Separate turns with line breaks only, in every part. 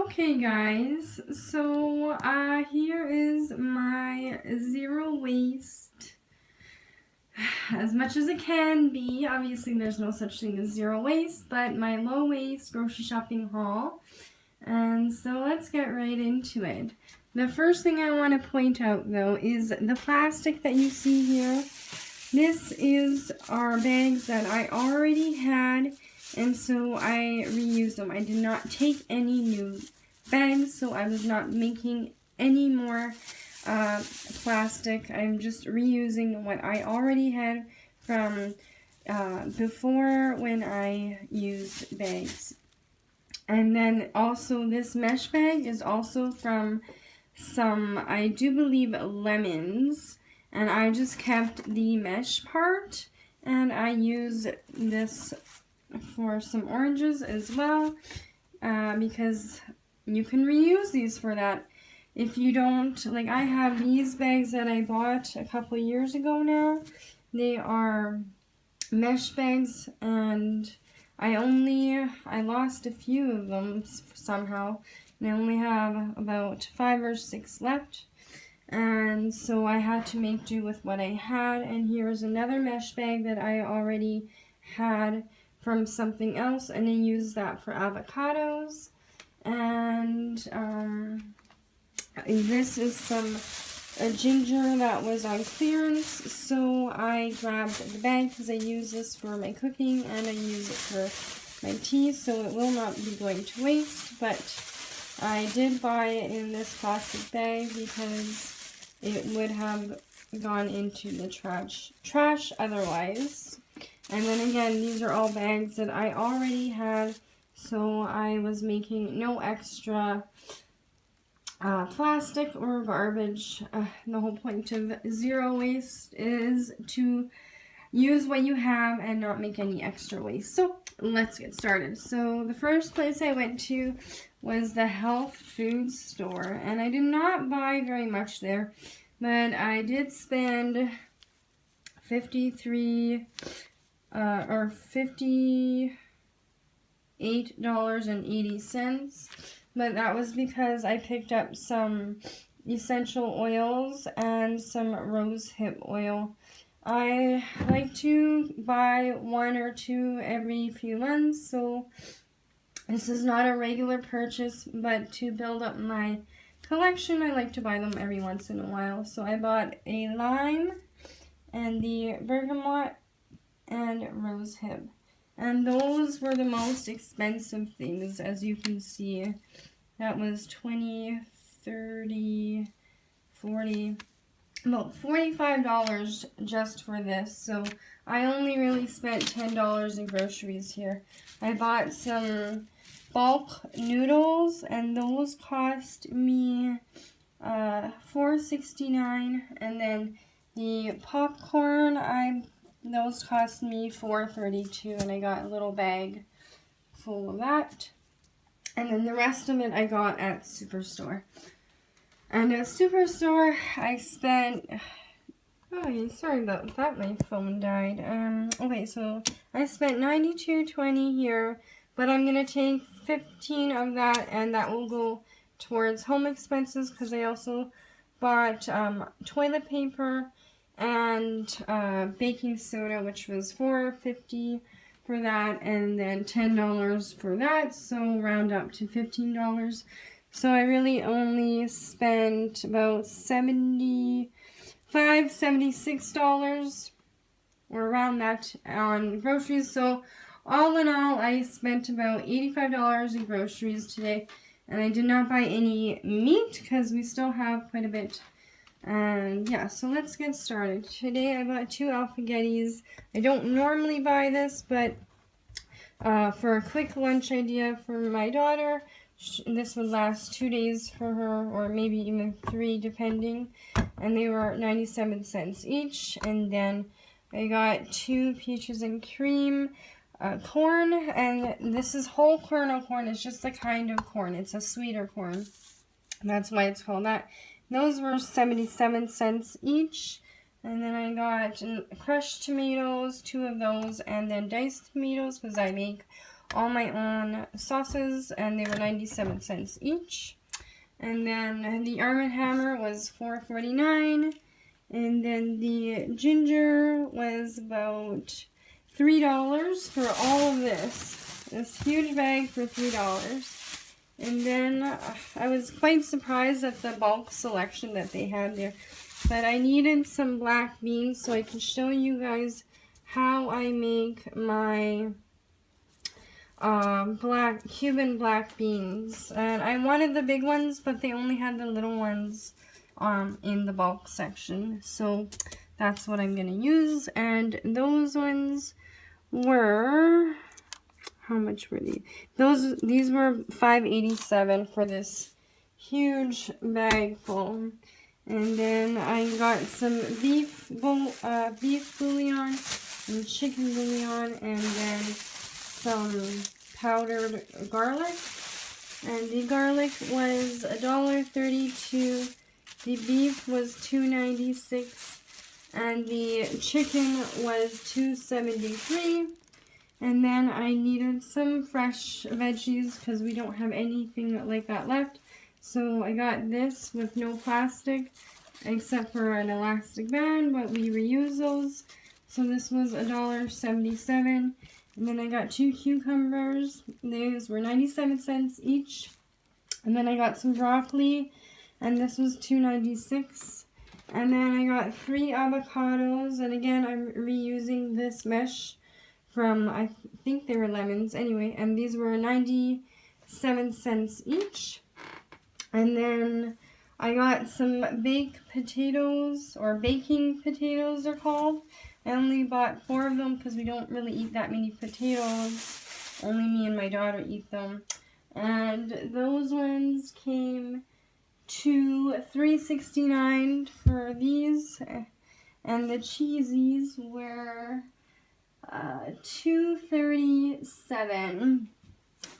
Okay guys, so here is my zero waste, as much as it can be. Obviously there's no such thing as zero waste, but my low waste grocery shopping haul. And so let's get right into it. The first thing I want to point out though is the plastic that you see here. This is our bags that I already had, and so I reused them. I did not take any new bags, so I was not making any more plastic. I'm just reusing what I already had from before when I used bags. And then also this mesh bag is also from some, I do believe, lemons. And I just kept the mesh part, and I use this for some oranges as well, because you can reuse these for that. If you don't, like I have these bags that I bought a couple years ago now. They are mesh bags, and I lost a few of them somehow, and I only have about 5 or 6 left. And so I had to make do with what I had. And here's another mesh bag that I already had from something else, and I used that for avocados. And this is some ginger that was on clearance, so I grabbed the bag because I use this for my cooking and I use it for my tea, so it will not be going to waste. But I did buy it in this plastic bag because it would have gone into the trash otherwise. And then again, these are all bags that I already had, so I was making no extra plastic or garbage. The whole point of zero waste is to use what you have and not make any extra waste. So let's get started. So the first place I went to was the health food store, and I did not buy very much there, but I did spend $58.80, but that was because I picked up some essential oils and some rosehip oil. I like to buy 1 or 2 every few months, so this is not a regular purchase, but to build up my collection, I like to buy them every once in a while. So I bought a lime and the bergamot and rosehip. And those were the most expensive things, as you can see. That was $20, $30, $40, about $45 just for this. So I only really spent $10 in groceries here. I bought some bulk noodles, and those cost me $4.69, and then the popcorn, those cost me $4.32, and I got a little bag full of that. And then the rest of it I got at Superstore. And at Superstore I spent, oh, sorry about that, my phone died. Okay, so I spent $92.20 here, but I'm gonna take 15 of that, and that will go towards home expenses, because I also bought toilet paper and baking soda, which was $4.50 for that, and then $10 for that, so round up to $15. So I really only spent about $76 or around that on groceries. So all in all, I spent about $85 in groceries today, and I did not buy any meat because we still have quite a bit. And yeah, so let's get started. Today I bought 2 alphagettis. I don't normally buy this, but for a quick lunch idea for my daughter, this would last 2 days for her, or maybe even 3 depending. And they were 97 cents each. And then I got 2 peaches and cream corn, and this is whole kernel corn. It's just a kind of corn. It's a sweeter corn. That's why it's called that. Those were 77 cents each. And then I got crushed tomatoes, 2 of those, and then diced tomatoes, because I make all my own sauces, and they were 97 cents each. And then the Arm & Hammer was $4.49. And then the ginger was about $3 for all of this. This huge bag for $3. And then I was quite surprised at the bulk selection that they had there. But I needed some black beans so I can show you guys how I make my Cuban black beans. And I wanted the big ones, but they only had the little ones in the bulk section, so that's what I'm gonna use. And those ones were, how much were these? These were $5.87 for this huge bag full. And then I got some beef bouillon and chicken bouillon, and then some powdered garlic. And the garlic was $1.32. The beef was $2.96, and the chicken was $2.73. And then I needed some fresh veggies because we don't have anything like that left. So I got this with no plastic except for an elastic band, but we reuse those. So this was $1.77. And then I got 2 cucumbers. These were 97 cents each. And then I got some broccoli, and this was $2.96. And then I got 3 avocados, and again I'm reusing this mesh from, I think they were lemons anyway, and these were 97 cents each. And then I got some baked potatoes, or baking potatoes they're called. I only bought 4 of them because we don't really eat that many potatoes. Only me and my daughter eat them. And those ones came to $3.69 for these, and the cheesies were $2.37.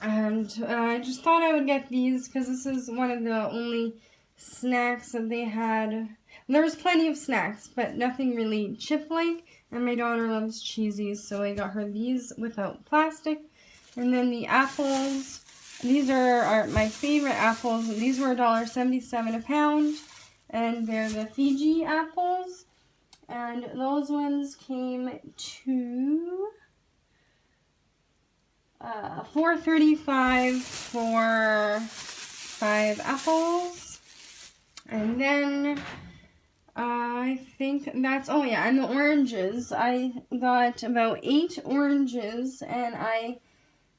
And I just thought I would get these because this is one of the only snacks that they had. There was plenty of snacks, but nothing really chip-like, and my daughter loves cheesies, so I got her these without plastic. And then the apples, these are my favorite apples. These were $1.77 a pound, and they're the Fiji apples. And those ones came to $4.35 for 5 apples. And then I think that's, oh yeah, and the oranges. I got about 8 oranges, and I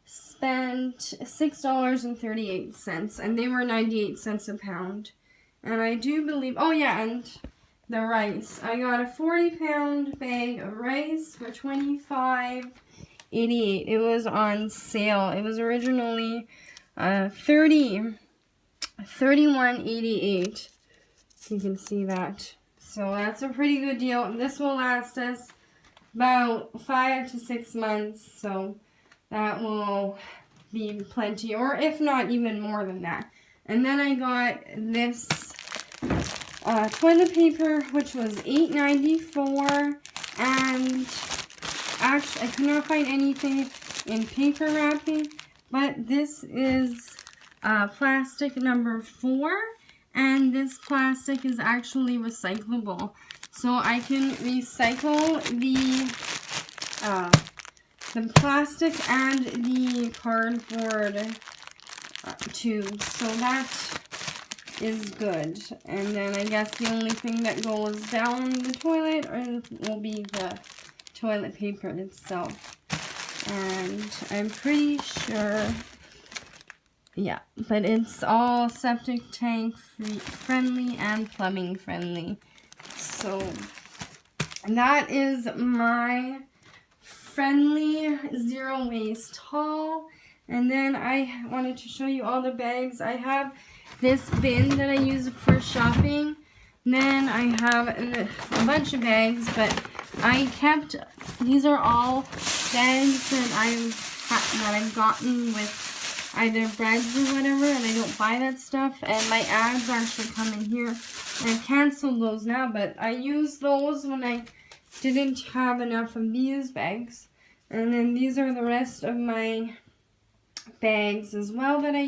spent $6.38, and they were 98 cents a pound. And I do believe, oh yeah, and the rice. I got a 40-pound bag of rice for $25.88. It was on sale. It was originally $31.88. You can see that. So that's a pretty good deal. This will last us about 5 to 6 months. So that will be plenty, or if not even more than that. And then I got this toilet paper, which was $8.94, and actually I could not find anything in paper wrapping, but this is plastic number 4, and this plastic is actually recyclable, so I can recycle the plastic and the cardboard tubes, so that is good. And then I guess the only thing that goes down the toilet will be the toilet paper itself. And I'm pretty sure, yeah, but it's all septic tank friendly and plumbing friendly. So that is my friendly zero waste haul. And then I wanted to show you all the bags. I have this bin that I use for shopping. Then I have a bunch of bags, but I kept, these are all bags that I've gotten with either breads or whatever, and I don't buy that stuff. And my ads actually come in here. And I've canceled those now, but I used those when I didn't have enough of these bags. And then these are the rest of my bags as well that I